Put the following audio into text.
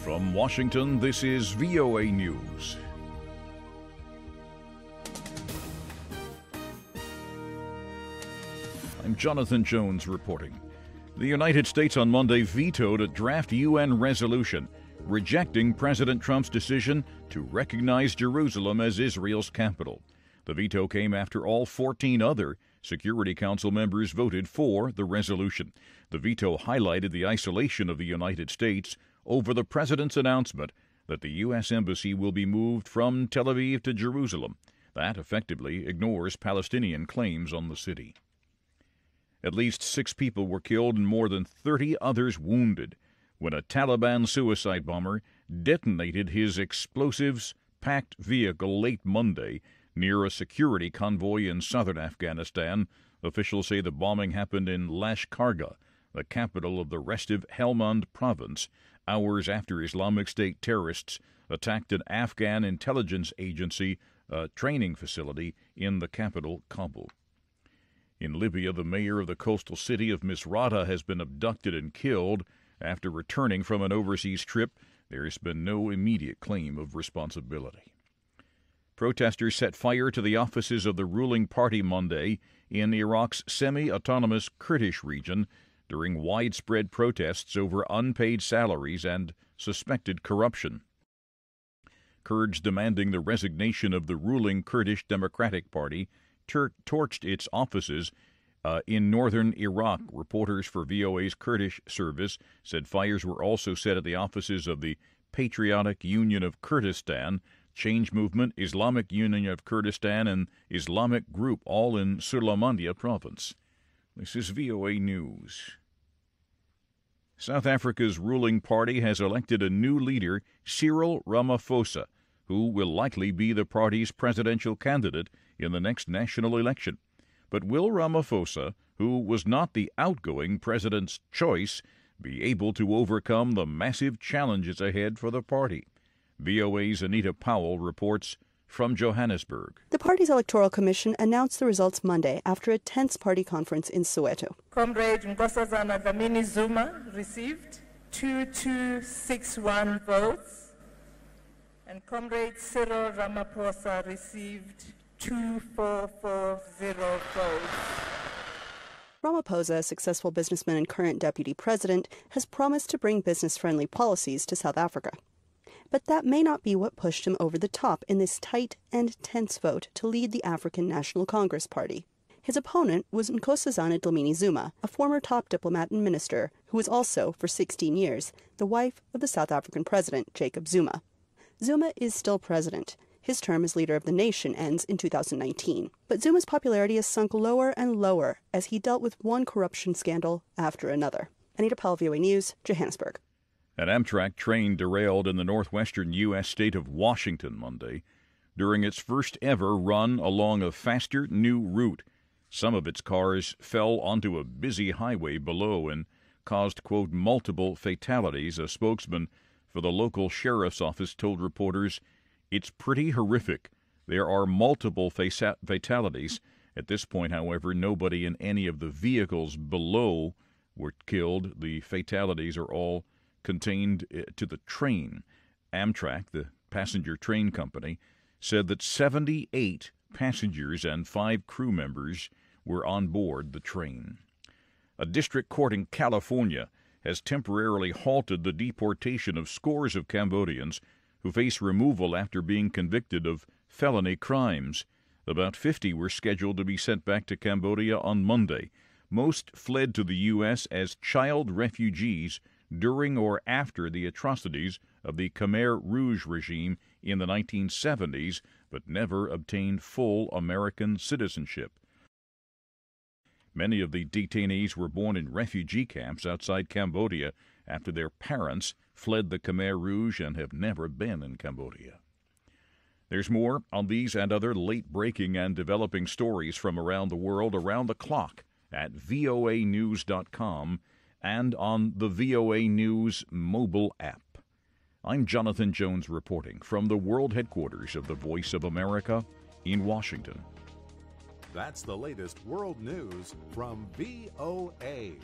From Washington, this is VOA News. I'm Jonathan Jones reporting. The United States on Monday vetoed a draft UN resolution rejecting President Trump's decision to recognize Jerusalem as Israel's capital. The veto came after all 14 other Security Council members voted for the resolution. The veto highlighted the isolation of the United States over the president's announcement that the U.S. Embassy will be moved from Tel Aviv to Jerusalem. That effectively ignores Palestinian claims on the city. At least 6 people were killed and more than 30 others wounded when a Taliban suicide bomber detonated his explosives-packed vehicle late Monday near a security convoy in southern Afghanistan. Officials say the bombing happened in Lashkargah, the capital of the restive Helmand province, hours after Islamic State terrorists attacked an Afghan intelligence agency training facility in the capital, Kabul. In Libya, the mayor of the coastal city of Misrata has been abducted and killed after returning from an overseas trip. There has been no immediate claim of responsibility. Protesters set fire to the offices of the ruling party Monday in Iraq's semi-autonomous Kurdish region during widespread protests over unpaid salaries and suspected corruption. Kurds demanding the resignation of the ruling Kurdish Democratic Party torched its offices in northern Iraq. Reporters for VOA's Kurdish service said fires were also set at the offices of the Patriotic Union of Kurdistan, Change Movement, Islamic Union of Kurdistan, and Islamic Group, all in Sulaymaniyah province. This is VOA News. South Africa's ruling party has elected a new leader, Cyril Ramaphosa, who will likely be the party's presidential candidate in the next national election. But will Ramaphosa, who was not the outgoing president's choice, be able to overcome the massive challenges ahead for the party? VOA's Anita Powell reports from Johannesburg. The party's electoral commission announced the results Monday after a tense party conference in Soweto. Comrade Nkosazana Dlamini Zuma received 2261 votes, and Comrade Cyril Ramaphosa received 2440 votes. Ramaphosa, a successful businessman and current deputy president, has promised to bring business-friendly policies to South Africa. But that may not be what pushed him over the top in this tight and tense vote to lead the African National Congress Party. His opponent was Nkosazana Dlamini Zuma, a former top diplomat and minister who was also, for 16 years, the wife of the South African president, Jacob Zuma. Zuma is still president. His term as leader of the nation ends in 2019. But Zuma's popularity has sunk lower and lower as he dealt with one corruption scandal after another. Anita Powell, VOA News, Johannesburg. An Amtrak train derailed in the northwestern U.S. state of Washington Monday during its first ever run along a faster new route. Some of its cars fell onto a busy highway below and caused, quote, multiple fatalities. A spokesman for the local sheriff's office told reporters, "It's pretty horrific. There are multiple fatalities. At this point, however, nobody in any of the vehicles below were killed. The fatalities are all contained to the train." Amtrak, the passenger train company, said that 78 passengers and 5 crew members were on board the train. A district court in California has temporarily halted the deportation of scores of Cambodians who face removal after being convicted of felony crimes. About 50 were scheduled to be sent back to Cambodia on Monday. Most fled to the U.S. as child refugees during or after the atrocities of the Khmer Rouge regime in the 1970s, but never obtained full American citizenship. Many of the detainees were born in refugee camps outside Cambodia after their parents fled the Khmer Rouge and have never been in Cambodia. There's more on these and other late-breaking and developing stories from around the world around the clock at voanews.com and on the VOA News mobile app. I'm Jonathan Jones reporting from the world headquarters of the Voice of America in Washington. That's the latest world news from VOA.